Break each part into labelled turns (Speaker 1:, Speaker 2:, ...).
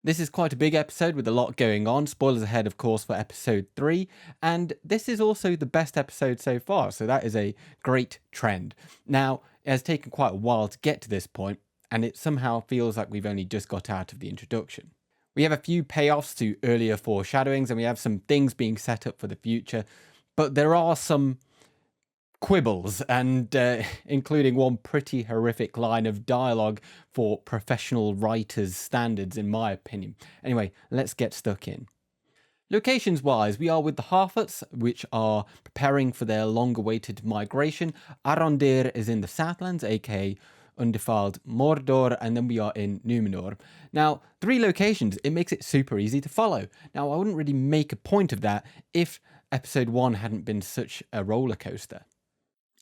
Speaker 1: This is quite a big episode with a lot going on. Spoilers ahead, of course, for episode 3. And this is also the best episode so far, so that is a great trend. Now, it has taken quite a while to get to this point, and it somehow feels like we've only just got out of the introduction. We have a few payoffs to earlier foreshadowings, and we have some things being set up for the future, but there are some quibbles, and including one pretty horrific line of dialogue for professional writers' standards, in my opinion. Anyway, let's get stuck in. Locations wise, we are with the Harfoots, which are preparing for their long-awaited migration. Arondir is in the Southlands, aka undefiled Mordor, and then we are in Numenor. Now, 3 locations, it makes it super easy to follow. Now, I wouldn't really make a point of that if episode 1 hadn't been such a roller coaster.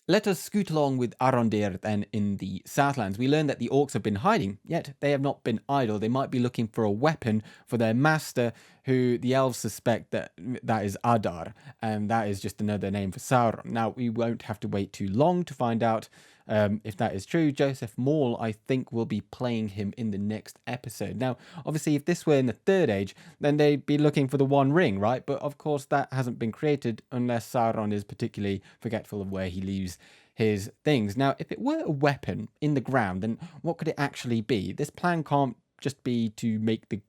Speaker 1: Let us scoot along with Arondir then in the Southlands. We learn that the orcs have been hiding, yet they have not been idle. They might be looking for a weapon for their master, who the elves suspect that is Adar, and that is just another name for Sauron. Now, we won't have to wait too long to find out if that is true. Joseph Maul, I think, will be playing him in the next episode. Now, obviously, if this were in the Third Age, then they'd be looking for the One Ring, right? But of course, that hasn't been created unless Sauron is particularly forgetful of where he leaves his things. Now, if it were a weapon in the ground, then what could it actually be? This plan can't just be to make the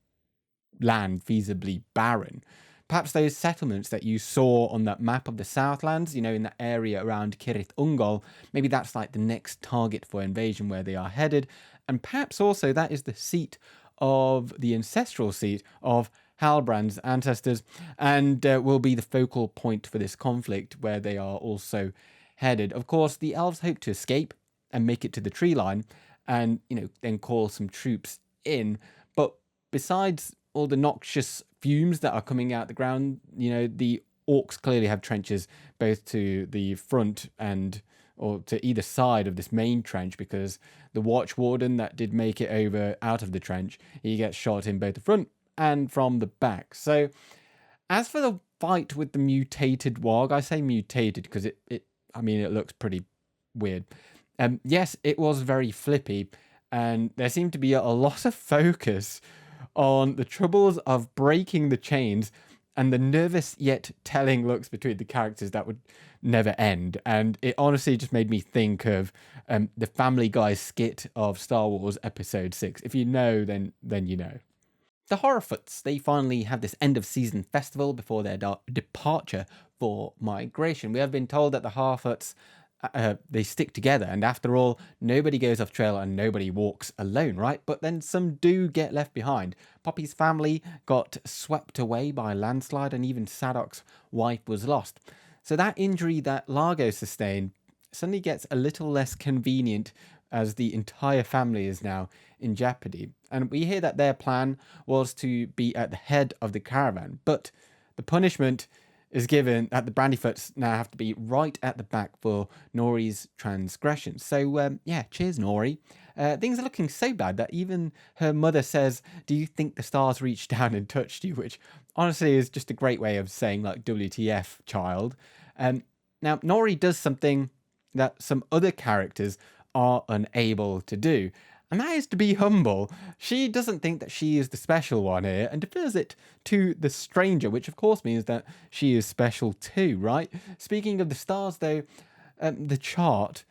Speaker 1: land feasibly barren. Perhaps those settlements that you saw on that map of the Southlands, you know, in that area around Cirith Ungol, maybe that's like the next target for invasion where they are headed. And perhaps also that is the seat of the ancestral seat of Halbrand's ancestors, and will be the focal point for this conflict where they are also headed. Of course, the elves hope to escape and make it to the tree line and, you know, then call some troops in. But besides all the noxious fumes that are coming out the ground, you know, the orcs clearly have trenches both to the front and or to either side of this main trench, because the watch warden that did make it over out of the trench, he gets shot in both the front and from the back. So as for the fight with the mutated warg, I say mutated because it looks pretty weird. Yes, it was very flippy, and there seemed to be a lot of focus on the troubles of breaking the chains and the nervous yet telling looks between the characters that would never end. And it honestly just made me think of the Family Guy skit of Star Wars Episode 6. If you know, then you know. The Harfoots, they finally have this end of season festival before their departure for migration. We have been told that the Harfoots, they stick together, and after all, nobody goes off trail and nobody walks alone, right? But then some do get left behind. Poppy's family got swept away by a landslide, and even Sadoc's wife was lost. So that injury that Largo sustained suddenly gets a little less convenient, as the entire family is now in jeopardy. And we hear that their plan was to be at the head of the caravan, but the punishment is given that the Brandyfoots now have to be right at the back for Nori's transgressions. So, yeah, cheers, Nori. Things are looking so bad that even her mother says, "Do you think the stars reached down and touched you?" Which honestly is just a great way of saying, like, WTF, child. Now, Nori does something that some other characters are unable to do, and that is to be humble. She doesn't think that she is the special one here and defers it to the stranger, which of course means that she is special too, right? Speaking of the stars though, the chart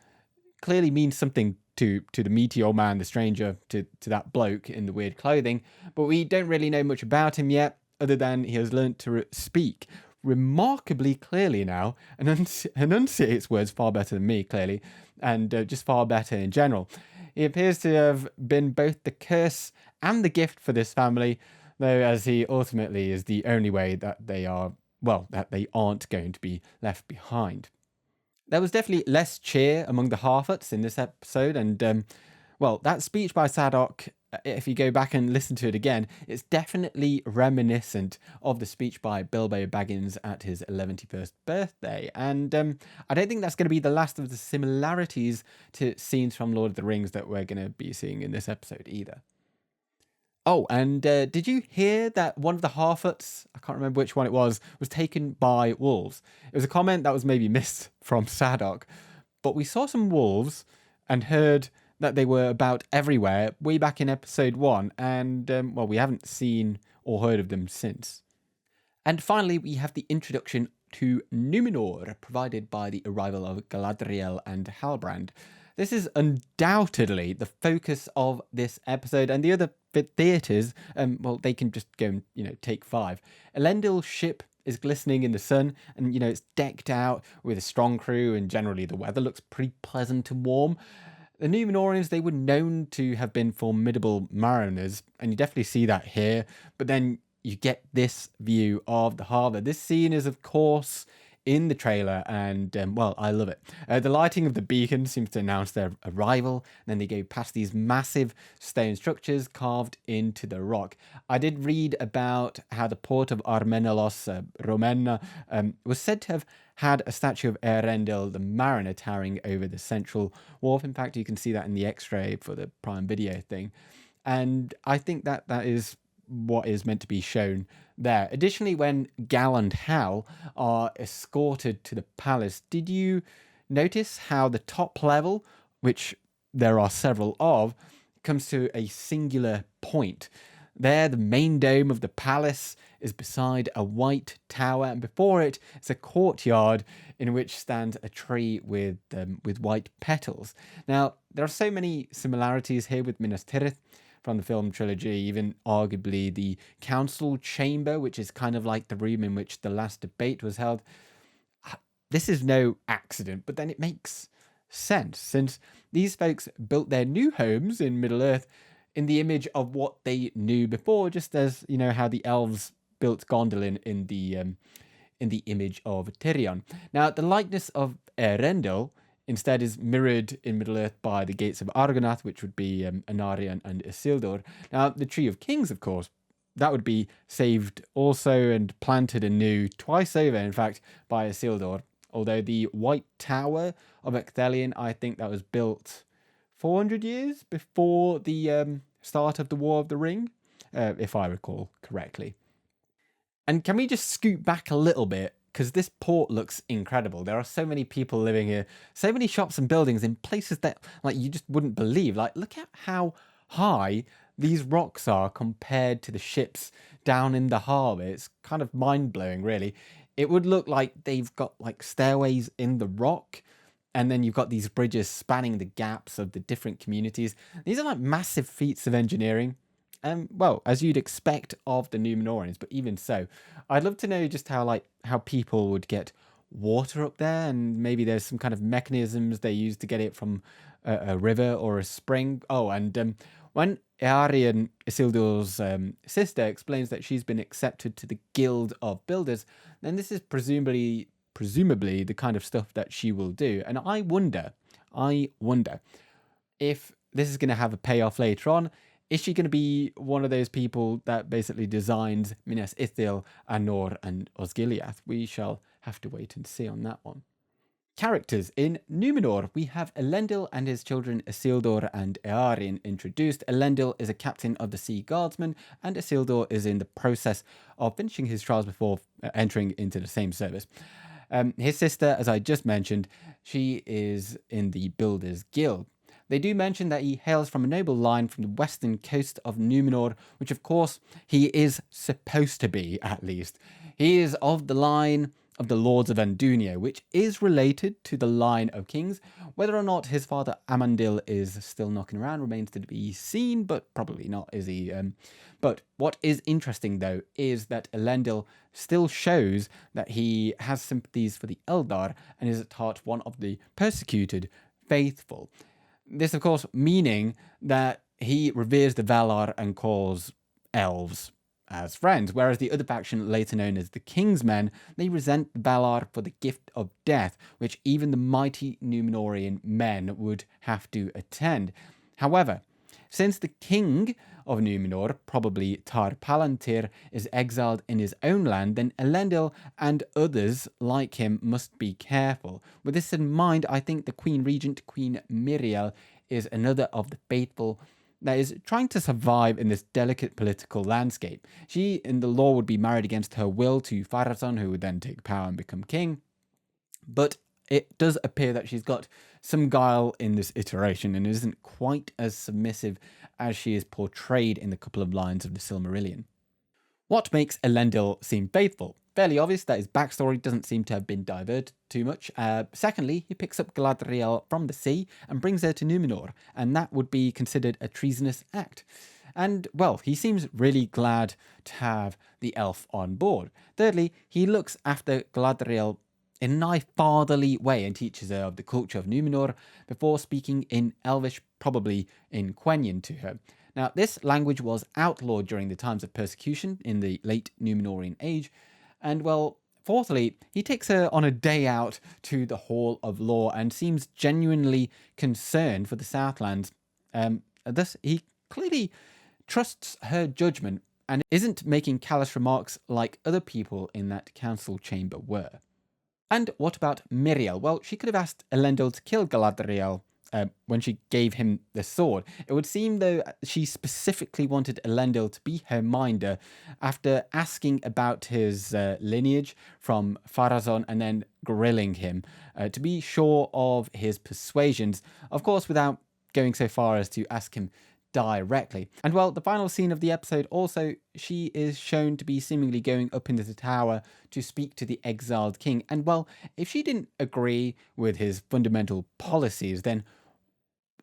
Speaker 1: clearly means something to the meteor man, the stranger, to that bloke in the weird clothing, but we don't really know much about him yet, other than he has learnt to speak remarkably clearly now and enunciates words far better than me, clearly, and just far better in general. He appears to have been both the curse and the gift for this family, though as he ultimately is the only way that they aren't going to be left behind. There was definitely less cheer among the Harfoots in this episode, and that speech by Sadoc, if you go back and listen to it again, it's definitely reminiscent of the speech by Bilbo Baggins at his 11th birthday. And I don't think that's going to be the last of the similarities to scenes from Lord of the Rings that we're going to be seeing in this episode either. Oh, and did you hear that one of the Harfoots, I can't remember which one it was taken by wolves? It was a comment that was maybe missed from Sadoc, but we saw some wolves and heard that they were about everywhere way back in episode 1, and, well, we haven't seen or heard of them since. And finally, we have the introduction to Numenor, provided by the arrival of Galadriel and Halbrand. This is undoubtedly the focus of this episode, and the other theatres, well, they can just go and, take 5. Elendil's ship is glistening in the sun, and, it's decked out with a strong crew, and generally the weather looks pretty pleasant and warm. The Númenorians, they were known to have been formidable mariners, and you definitely see that here, but then you get this view of the harbour. This scene is, of course, in the trailer, and, well, I love it. The lighting of the beacon seems to announce their arrival, and then they go past these massive stone structures carved into the rock. I did read about how the port of Armenelos, Romena, was said to have had a statue of Elendil, the mariner, towering over the central wharf. In fact, you can see that in the X-ray for the Prime Video thing. And I think that is what is meant to be shown there. Additionally, when Gal and Hal are escorted to the palace, did you notice how the top level, which there are several of, comes to a singular point? There, the main dome of the palace is beside a white tower, and before it is a courtyard in which stands a tree with white petals. Now, there are so many similarities here with Minas Tirith from the film trilogy, even arguably the council chamber, which is kind of like the room in which the last debate was held. This is no accident, but then it makes sense, since these folks built their new homes in Middle-earth in the image of what they knew before, just as, how the elves built Gondolin in the image of Tirion. Now, the likeness of Elendil instead is mirrored in Middle-earth by the gates of Argonath, which would be Anarion and Isildur. Now, the Tree of Kings, of course, that would be saved also and planted anew twice over, in fact, by Isildur. Although the White Tower of Ecthelion, I think that was built 400 years before the start of the War of the Ring, if I recall correctly. And can we just scoot back a little bit? Because this port looks incredible. There are so many people living here, so many shops and buildings in places that you just wouldn't believe. Look at how high these rocks are compared to the ships down in the harbour. It's kind of mind-blowing, really. It would look like they've got stairways in the rock, and then you've got these bridges spanning the gaps of the different communities. These are massive feats of engineering. Well, as you'd expect of the Númenorians, but even so, I'd love to know just how people would get water up there, and maybe there's some kind of mechanisms they use to get it from a river or a spring. Oh, and when Earian, Isildur's sister, explains that she's been accepted to the Guild of Builders, then this is presumably the kind of stuff that she will do. And I wonder if this is going to have a payoff later on. Is she going to be one of those people that basically designs Minas Ithil, Anor, and Osgiliath? We shall have to wait and see on that one. Characters in Numenor. We have Elendil and his children Isildur and Earian introduced. Elendil is a captain of the Sea Guardsmen, and Isildur is in the process of finishing his trials before entering into the same service. His sister, as I just mentioned, she is in the Builders Guild. They do mention that he hails from a noble line from the western coast of Numenor, which of course he is supposed to be, at least. He is of the line of the Lords of Andunia, which is related to the line of kings. Whether or not his father Amandil is still knocking around remains to be seen, but probably not, is he? But what is interesting, though, is that Elendil still shows that he has sympathies for the Eldar and is at heart one of the persecuted faithful. This, of course, meaning that he reveres the Valar and calls elves as friends, whereas the other faction, later known as the Kingsmen, they resent the Valar for the gift of death, which even the mighty Númenorian men would have to attend. However, since the king of Numenor, probably Tar Palantir, is exiled in his own land, then Elendil and others like him must be careful. With this in mind, I think the Queen Regent, Queen Miriel, is another of the faithful that is trying to survive in this delicate political landscape. She, in the law, would be married against her will to Pharazôn, who would then take power and become king. But it does appear that she's got some guile in this iteration and isn't quite as submissive as she is portrayed in the couple of lines of the Silmarillion. What makes Elendil seem faithful? Fairly obvious that his backstory doesn't seem to have been diverted too much. Secondly, he picks up Galadriel from the sea and brings her to Numenor, and that would be considered a treasonous act. And, well, he seems really glad to have the elf on board. Thirdly, he looks after Galadriel in a nice fatherly way and teaches her of the culture of Numenor before speaking in Elvish, probably in Quenya, to her. Now, this language was outlawed during the times of persecution in the late Númenorian age. And, well, fourthly, he takes her on a day out to the Hall of Law and seems genuinely concerned for the Southlands. Thus, he clearly trusts her judgment and isn't making callous remarks like other people in that council chamber were. And what about Miriel? Well, she could have asked Elendil to kill Galadriel when she gave him the sword. It would seem, though, she specifically wanted Elendil to be her minder after asking about his lineage from Pharazôn and then grilling him to be sure of his persuasions, of course, without going so far as to ask him directly. And, well, the final scene of the episode also, she is shown to be seemingly going up into the tower to speak to the exiled king. And, well, if she didn't agree with his fundamental policies, then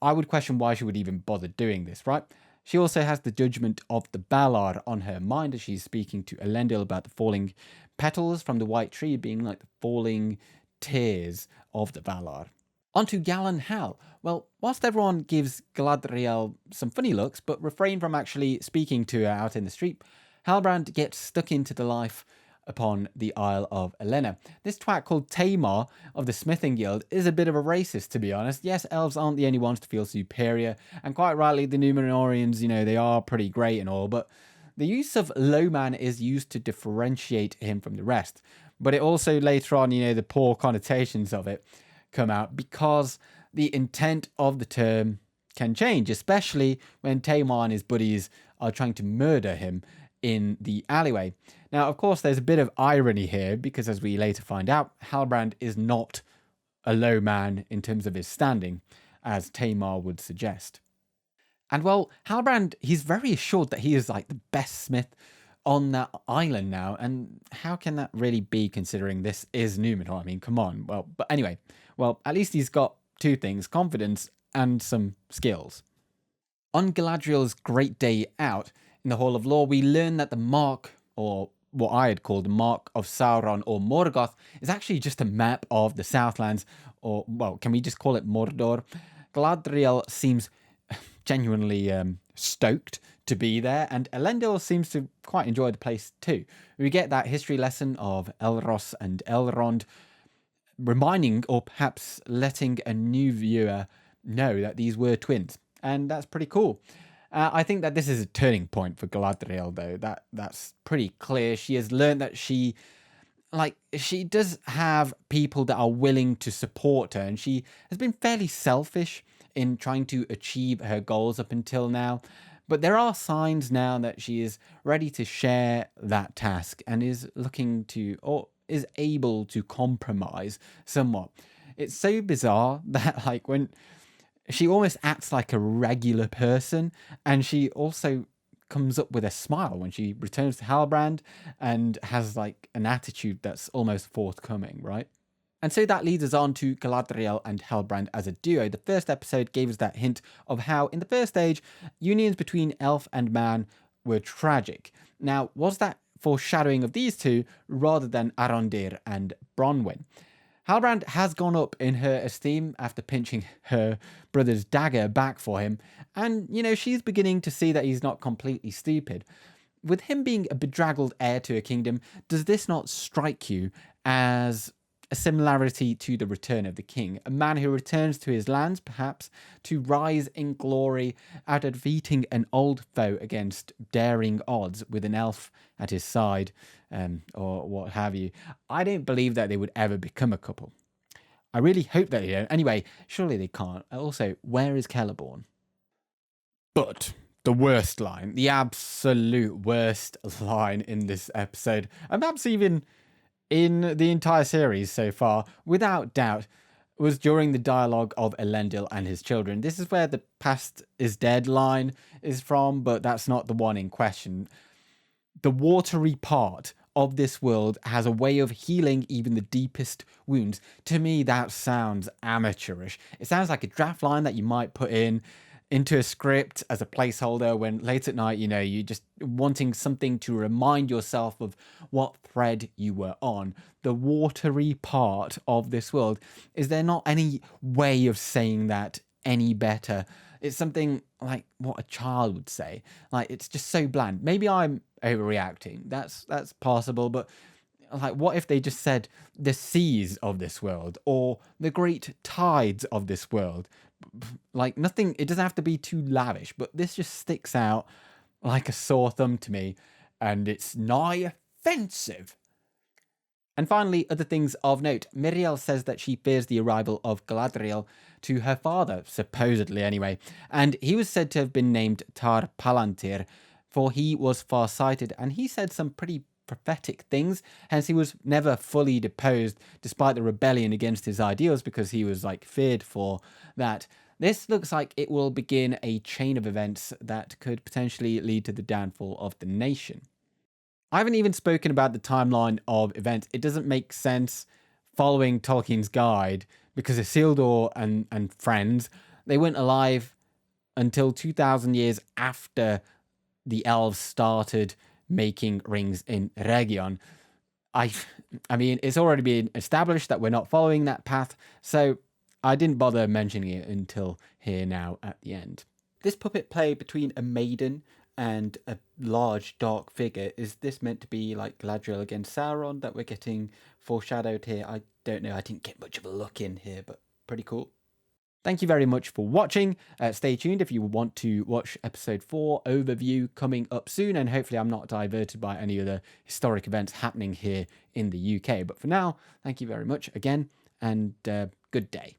Speaker 1: I would question why she would even bother doing this, right? She also has the judgment of the Valar on her mind as she's speaking to Elendil about the falling petals from the white tree being like the falling tears of the Valar. On to Gal and Hal. Well, whilst everyone gives Galadriel some funny looks, but refrain from actually speaking to her out in the street, Halbrand gets stuck into the life upon the Isle of Elena. This twat called Tamar of the Smithing Guild is a bit of a racist, to be honest. Yes, elves aren't the only ones to feel superior, and quite rightly, the Númenorians, they are pretty great and all, but the use of lowman is used to differentiate him from the rest. But it also later on, the poor connotations of it come out because the intent of the term can change, especially when Tamar and his buddies are trying to murder him in the alleyway. Now, of course, there's a bit of irony here because, as we later find out, Halbrand is not a low man in terms of his standing, as Tamar would suggest. And, well, Halbrand, he's very assured that he is like the best smith on that island now, and how can that really be considering this is Numenor? I mean, come on. Well, but anyway, at least he's got two things, confidence and some skills. On Galadriel's great day out in the Hall of Law, we learn that the mark, or what I had called the Mark of Sauron or Morgoth, is actually just a map of the Southlands, or, well, can we just call it Mordor? Galadriel seems genuinely stoked to be there, and Elendil seems to quite enjoy the place too. We get that history lesson of Elros and Elrond, reminding or perhaps letting a new viewer know that these were twins, and that's pretty cool. I think that this is a turning point for Galadriel, though. That's pretty clear. She has learned that she does have people that are willing to support her, and she has been fairly selfish in trying to achieve her goals up until now. But there are signs now that she is ready to share that task and is looking to, or is able to compromise somewhat. It's so bizarre that, when she almost acts like a regular person, and she also comes up with a smile when she returns to Halbrand and has an attitude that's almost forthcoming, right? And so that leads us on to Galadriel and Halbrand as a duo. The first episode gave us that hint of how, in the first age, unions between elf and man were tragic. Now, was that foreshadowing of these two rather than Arondir and Bronwyn? Halbrand has gone up in her esteem after pinching her brother's dagger back for him, and, she's beginning to see that he's not completely stupid. With him being a bedraggled heir to a kingdom, does this not strike you as a similarity to the return of the king? A man who returns to his lands, perhaps, to rise in glory after defeating an old foe against daring odds with an elf at his side, or what have you. I don't believe that they would ever become a couple. I really hope that they don't. Anyway, surely they can't. Also, where is Celeborn? But the worst line, the absolute worst line in this episode, and perhaps even in the entire series so far, without doubt, was during the dialogue of Elendil and his children. This is where the past is dead line is from, but that's not the one in question. The watery part of this world has a way of healing even the deepest wounds. To me, that sounds amateurish. It sounds like a draft line that you might put into a script as a placeholder when late at night, you're just wanting something to remind yourself of what thread you were on. The watery part of this world. Is there not any way of saying that any better? It's something like what a child would say. Like, it's just so bland. Maybe I'm overreacting. That's possible, but like, what if they just said the seas of this world or the great tides of this world? Like, nothing, it doesn't have to be too lavish, but this just sticks out like a sore thumb to me, and it's nigh offensive. And finally, other things of note. Miriel says that she fears the arrival of Galadriel to her father, supposedly anyway, and he was said to have been named Tar Palantir, for he was far-sighted, and he said some pretty prophetic things, hence he was never fully deposed despite the rebellion against his ideals, because he was feared for that. This looks like it will begin a chain of events that could potentially lead to the downfall of the nation. I haven't even spoken about the timeline of events. It doesn't make sense following Tolkien's guide, because Isildur and friends, they weren't alive until 2,000 years after the elves started making rings in Region. I mean, it's already been established that we're not following that path, so I didn't bother mentioning it until here now at the end. This puppet play between a maiden and a large dark figure, is this meant to be like Galadriel against Sauron that we're getting foreshadowed here? I don't know. I didn't get much of a look in here, but pretty cool. Thank you very much for watching. Stay tuned if you want to watch episode 4 overview coming up soon, and hopefully I'm not diverted by any other historic events happening here in the UK. But for now, thank you very much again, and good day.